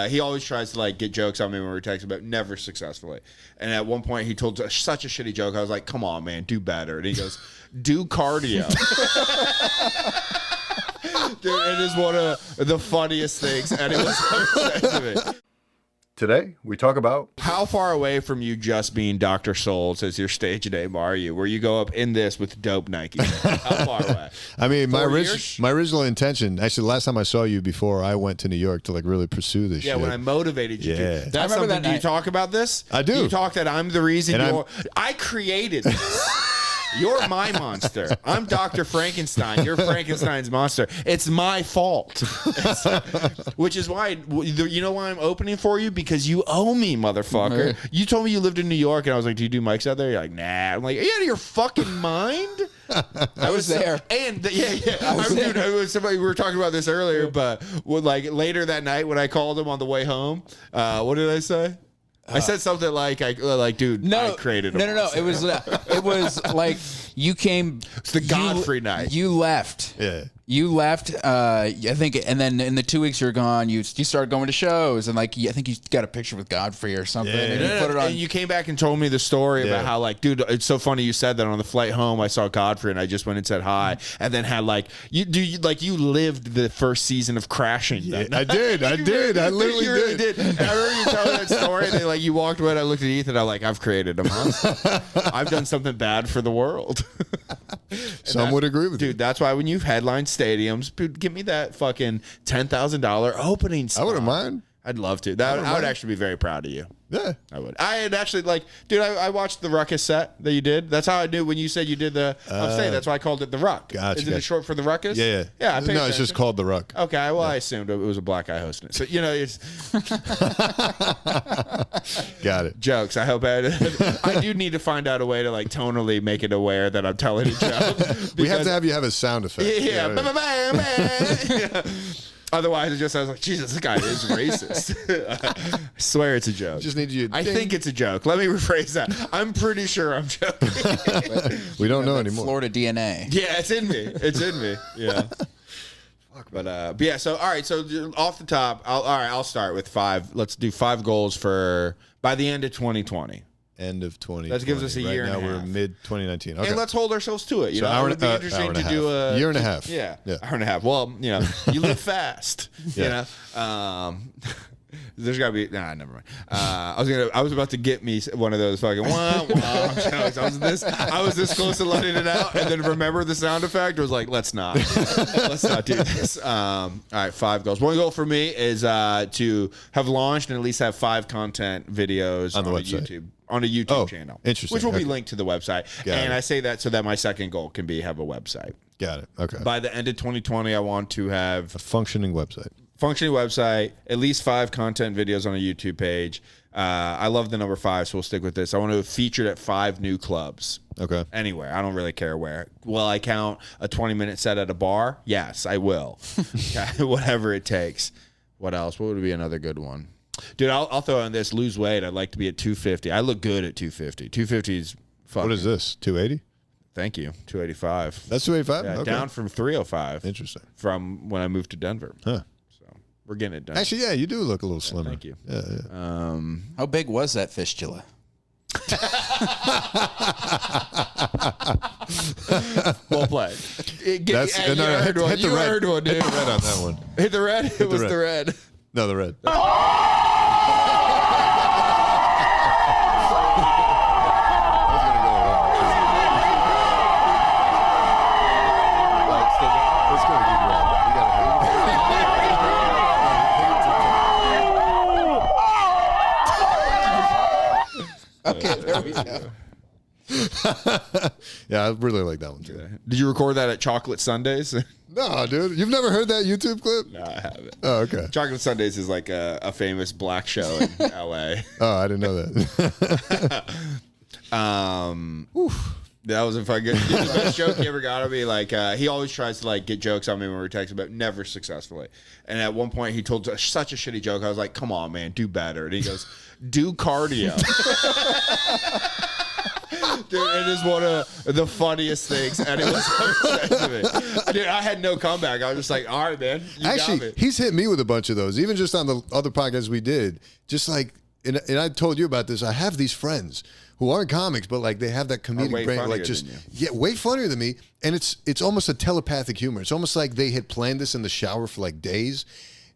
He always tries to like get jokes on me when we're texting, but never successfully. And at one point, he told such a shitty joke. I was like, "Come on, man, do better." And he goes, "Do cardio." Dude, it is one of the funniest things anyone ever said to me. Today, we talk about... How far away from you just being Dr. Souls as your stage name are you, where you go up in this with dope Nike? How far away? I mean, my 4 years? original intention, actually, the last time I saw you before I went to New York to like really pursue this shit. Yeah, when I motivated you. Yeah. To. That's something. Do you talk about this? I do. You talk that I'm the reason I created this. You're my monster. I'm Dr. Frankenstein. You're Frankenstein's monster. It's my fault. Which is why, you know why I'm opening for you? Because you owe me, motherfucker. You told me you lived in New York, and I was like, do you do mics out there? You're like, nah. I'm like, are you out of your fucking mind? I was there. And somebody, we were talking about this earlier, but like later that night when I called him on the way home, what did I say? I said something like, dude, I created a monster. It was like you came. It's the Godfrey night. You left. Yeah. You left. I think, and then in the 2 weeks you're gone, you started going to shows, and like I think you got a picture with Godfrey or something. Yeah. And you put it on. And you came back and told me the story about how, like, dude, it's so funny you said that on the flight home. I saw Godfrey and I just went and said hi, and then had like you lived the first season of Crashing. Yeah, I did. I literally you really did. I remember you telling that story. And then, like, you walked away. And I looked at Ethan. I'm like, I've created a monster. I've done something bad for the world. Some would agree with you. Dude, that's why when you've headlined stadiums, dude, give me that fucking $10,000 opening spot. I wouldn't mind. I'd love to. I would actually be very proud of you. Yeah. I would. I had actually, like, dude, I watched the Ruckus set that you did. That's how I knew when you said you did the upstate. That's why I called it the Ruck. Gotcha. Isn't it short for the Ruckus? Yeah. Yeah. No, it's just called the Ruck. Okay. Well, I assumed it was a black guy hosting it. So, you know, it's Got it. jokes. I hope I do need to find out a way to, like, tonally make it aware that I'm telling a joke. We have to have you have a sound effect. Yeah. You know what I mean? Yeah. Otherwise, it just, I was like, Jesus, this guy is racist. I swear it's a joke. Just need you. I think it's a joke. Let me rephrase that. I'm pretty sure I'm joking. We don't know anymore. Florida DNA. Yeah, it's in me. It's in me. Yeah. But yeah, so all right, so off the top, I'll start with 5. Let's do 5 goals for by the end of 2020. End of 2020. That gives us a year and a half. Right now we're mid 2019. Okay. And let's hold ourselves to it. You So know, it would be interesting to do a year and a half. Yeah, Yeah. hour and a half. Well, you know, you live fast. You know, there's gotta be never mind. I was about to get me one of those fucking wah, wah jokes. I was this close to letting it out, and then remember the sound effect. I was like, let's not do this. All right, 5 goals. One goal for me is to have launched and at least have 5 content videos on the website. On a YouTube channel. Interesting. Which will be Okay. linked to the website. Got and it. I say that so that my second goal can be have a website. Got it. Okay. By the end of 2020, I want to have A functioning website. functioning website, at least 5 content videos on a YouTube page. I love the number 5, so we'll stick with this. I want to feature at 5 new clubs. Okay. Anywhere. I don't really care where. Will I count a 20-minute set at a bar? Yes, I will. Whatever it takes. What else? What would be another good one? Dude, I'll throw in this. Lose weight. I'd like to be at 250. I look good at 250. 250 is fucking. What is this? 280? Thank you. 285. That's 285? Yeah, Okay. down from 305. Interesting. From when I moved to Denver. Huh. So we're getting it done. Actually, yeah, you do look a little slimmer. Thank you. Yeah. How big was that fistula? Well played. Hit the red. Heard one, dude. Hit the red on that one. Hit the red? It was red. the red. No, the red. Okay, there we go. Yeah, I really like that one too. Did you record that at Chocolate Sundays? No, dude. You've never heard that YouTube clip? No, I haven't. Oh, okay. Chocolate Sundays is like a famous black show in LA. Oh, I didn't know that. That was a fucking the best joke he ever got on me. Like he always tries to like get jokes on me when we're texting, but never successfully. And at one point, he told such a shitty joke. I was like, "Come on, man, do better." And he goes, "Do cardio." Dude, it is one of the funniest things anyone's ever said to me. Dude, I had no comeback. I was just like, all right, man. You Actually, got me. he's hit me with a bunch of those, even just on the other podcasts we did. Just like, and I told you about this. I have these friends who aren't comics, but like they have that comedic way brain, funnier like just than you. way funnier than me. And it's almost a telepathic humor. It's almost like they had planned this in the shower for like days,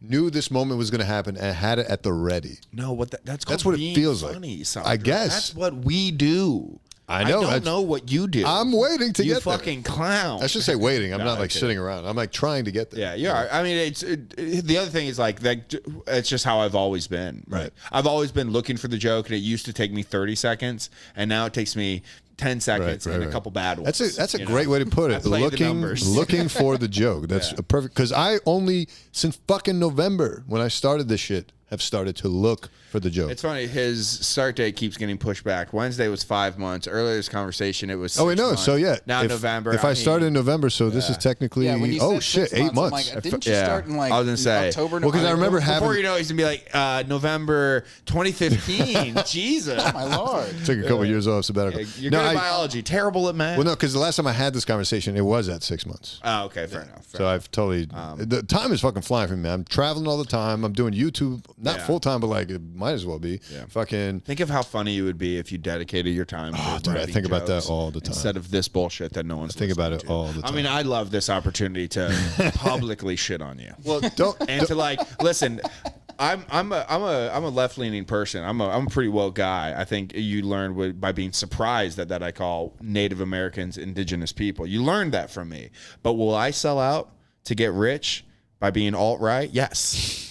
knew this moment was going to happen, and had it at the ready. No, that's called That's what it being feels funny, like. Sandra. I guess. That's what we do. I know. I don't know what you do. I'm waiting to you get there. fucking clown. I should say waiting. I'm No, not like okay. sitting around. I'm like trying to get there. Yeah, you are. I mean, the other thing is like that. It's just how I've always been. Right. I've always been looking for the joke, and it used to take me 30 seconds, and now it takes me 10 seconds and a couple bad ones. That's a you great know? way to put I it. play the numbers. Looking for the joke. That's a perfect. Because I only since fucking November when I started this shit have started to look for the joke. It's funny. His start date keeps getting pushed back. Wednesday was 5 months. Earlier this conversation, it was 6 Oh, I know. months. So yeah, Now if, November. If I started in November, so this is technically Yeah, when you oh said shit, 6 8 months, months. I'm like, didn't you Yeah. start in like I was gonna say. October? Well, 'cause I remember November? having- Before you know, it, he's gonna be like November 2015. Jesus, My lord. Took a couple years off sabbatical. you're good at biology, terrible at math. well, no, because the last time I had this conversation, it was at 6 months. Oh, okay, fair enough. So I've totally the time is fucking flying for me, man. I'm traveling all the time. I'm doing YouTube, not Yeah. full time, but like it might as well be. Yeah. Fucking Think of how funny you would be if you dedicated your time to dude, I writing think about that jokes all the time. instead of this bullshit that no one's think about listening it to. all the I mean, I love this opportunity to publicly shit on you. well, don't And to like listen, I'm a left leaning person. I'm a pretty woke guy. I think you learn by being surprised that I call Native Americans indigenous people. You learned that from me. But will I sell out to get rich by being alt right? Yes.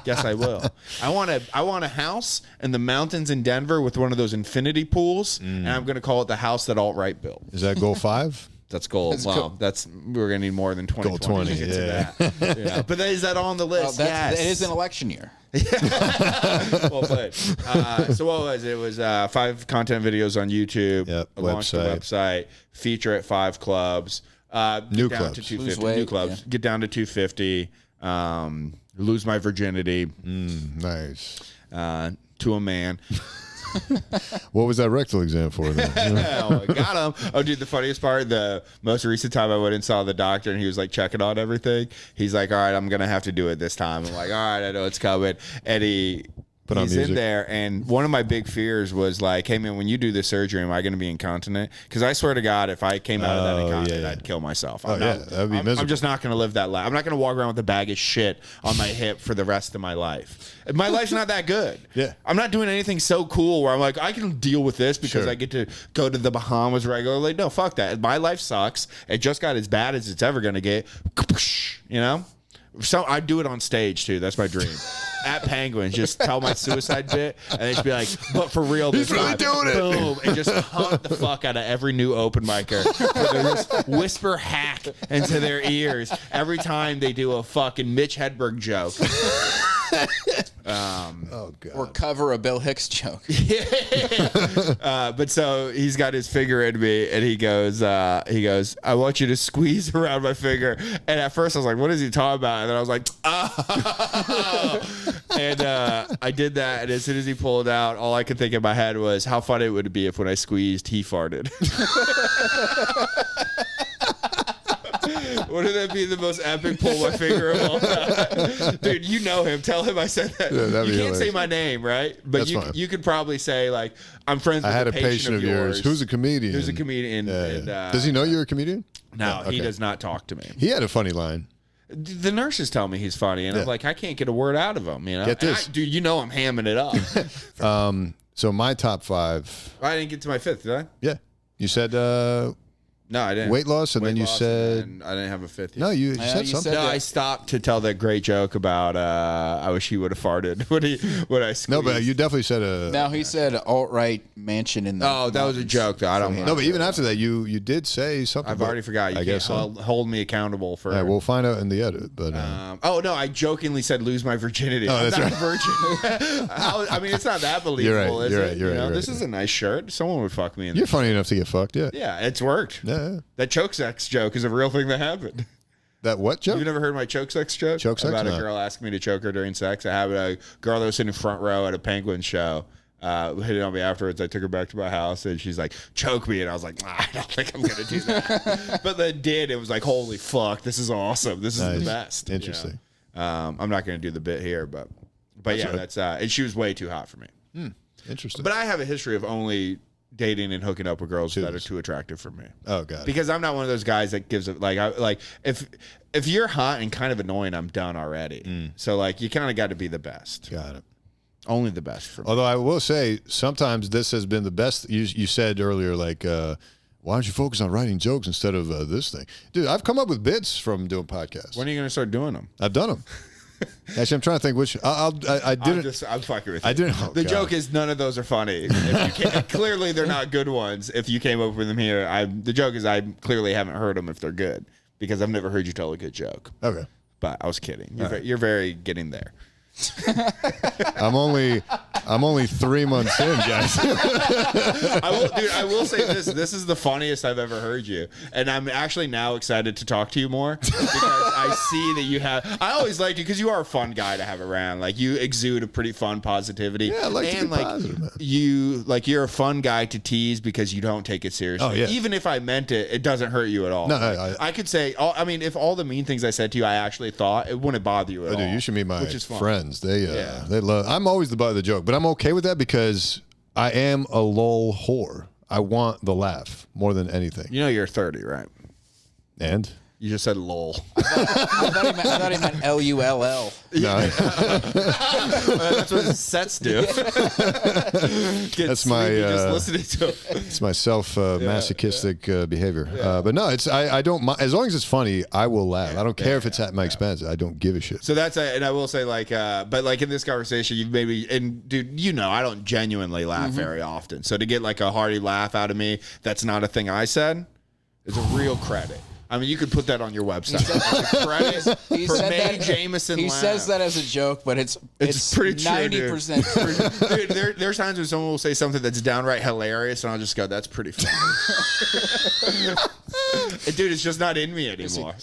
Yes, I will. I want a house in the mountains in Denver with one of those infinity pools, and I'm going to call it the house that alt right built. is that goal 5? That's goal. Well, we're gonna need more than 20. Goal 20, to get to yeah. that. Yeah. But is that on the list? Yes. It is an election year. Well put. So what was it? It was 5 content videos on YouTube. Yep, Launched a website. Feature at 5 clubs. New get down clubs. to 250. Lose weight, New clubs. yeah. Get down to 250. Lose my virginity Nice. to a man. What was that rectal exam for then? Oh, got him. Oh, dude, the funniest part, the most recent time I went and saw the doctor and he was like checking on everything. He's like, all right, I'm going to have to do it this time. I'm like, all right, I know it's coming. And Put on he's music. in there. And one of my big fears was like, hey, man, when you do this surgery, am I going to be incontinent? Because I swear to God, if I came out of that incontinent, yeah. I'd kill myself. Oh, yeah, that would be miserable. I'm just not going to live that life. I'm not going to walk around with a bag of shit on my hip for the rest of my life. My life's not that good. Yeah. I'm not doing anything so cool where I'm like, I can deal with this because Sure. I get to go to the Bahamas regularly. No, fuck that. My life sucks. It just got as bad as it's ever going to get. You know? So I do it on stage too. That's my dream. At Penguins, just tell my suicide bit, and they just be like, "But for real, this He's really time." doing it. Boom, and just hunt the fuck out of every new open micer. So they just whisper hack into their ears every time they do a fucking Mitch Hedberg joke. Oh god. Or cover a Bill Hicks joke. But so he's got his finger in me, and he goes, "I want you to squeeze around my finger." And at first, I was like, "What is he talking about?" And then I was like, "Oh!" And I did that, and as soon as he pulled it out, all I could think in my head was, "How funny it would be if when I squeezed, he farted." Wouldn't that be the most epic pull my finger of all time? Dude, you know him. Tell him I said that. Yeah, that'd You be can't say hilarious. my name, right? But That's fine. you could probably say, like, I'm friends I with had a a patient of yours who's a comedian. Who's a comedian. Yeah, And, yeah. Does he know you're a comedian? No, Yeah, he okay. does not talk to me. He had a funny line. The nurses tell me he's funny, and Yeah. I'm like, I can't get a word out of him. You know, Get And this. dude. You know I'm hamming it up. So my top 5. I didn't get to my 5th, did I? Yeah. You said No, I didn't. weight loss, and Weight then you loss, said and I didn't have a 5th. Yet. no. You said you something. said No, that- I stopped to tell that great joke about I wish he would have farted when I squeezed. No, but you definitely said a. Now he said alt-right mansion in the Oh, that was a joke though. I don't. No, but even after that, you did say something. I've but already forgot. You I can't guess so. hold me accountable for. All right, we'll find out in the edit. But Oh no! I jokingly said lose my virginity. I'm that's not right. a virgin. I mean, it's not that believable, You're right, is you're it? right, you're You right, know, you're this right. is a nice shirt. Someone would fuck me in. you're funny enough to get fucked. Yeah. Yeah, it's worked. Yeah. That choke sex joke is a real thing that happened. That what joke? You've never heard my choke sex joke? Choke sex? About No. a girl asking me to choke her during sex. I have a girl that was sitting front row at a Penguin show. hit it on me afterwards. I took her back to my house, and she's like, choke me. And I was like, I don't think I'm going to do that. But then did. It was like, holy fuck, this is awesome. This is the best. Interesting. You know? I'm not going to do the bit here, but yeah, right. that's, and she was way too hot for me. Interesting. But I have a history of only dating and hooking up with girls that are too attractive for me. Oh, God. Because I'm not one of those guys that gives it like if you're hot and kind of annoying, I'm done already. So like you kind of got to be the best. Got it. Only the best for me. Although I will say, sometimes this has been the best. You said earlier, like, why don't you focus on writing jokes instead of this thing? Dude, I've come up with bits from doing podcasts. When are you going to start doing them? I've done them. Actually, I'm trying to think which. I didn't. I'm fucking with you. I didn't. Oh, the God. joke is none of those are funny. If you clearly, they're not good ones. If you came up with them here, the joke is I clearly haven't heard them if they're good because I've never heard you tell a good joke. Okay. But I was kidding. You're very getting there. I'm only 3 months in, guys. I will say this. This is the funniest I've ever heard you. And I'm actually now excited to talk to you more because I see that you have. I always liked you because you are a fun guy to have around. Like you exude a pretty fun positivity. Yeah, I like to be positive, man. You're a fun guy to tease because you don't take it seriously. Oh, yeah. Even if I meant it, it doesn't hurt you at all. No, I could say, if all the mean things I said to you, I actually thought, it wouldn't bother you at all. Dude, you should meet my which is fun. friends. They love. I'm always the butt of the joke, but I'm okay with that because I am a lol whore. I want the laugh more than anything. You know you're 30, right? And You just said lol. I thought he meant LULL. no, That's what sets do. That's my, just listening to it. it's my self masochistic behavior. But no, it's I don't mind as long as it's funny. I will laugh. I don't care if it's at my expense. I don't give a shit. So that's and I will say but like in this conversation, you've maybe dude, I don't genuinely laugh very often. So to get like a hearty laugh out of me, that's not a thing I said. It's a real credit. I mean, you could put that on your website. He for said May that, Jameson he laugh. says that as a joke, but it's pretty true, 90% true. Dude, there's times when someone will say something that's downright hilarious, and I'll just go, "That's pretty funny." Dude, it's just not in me anymore.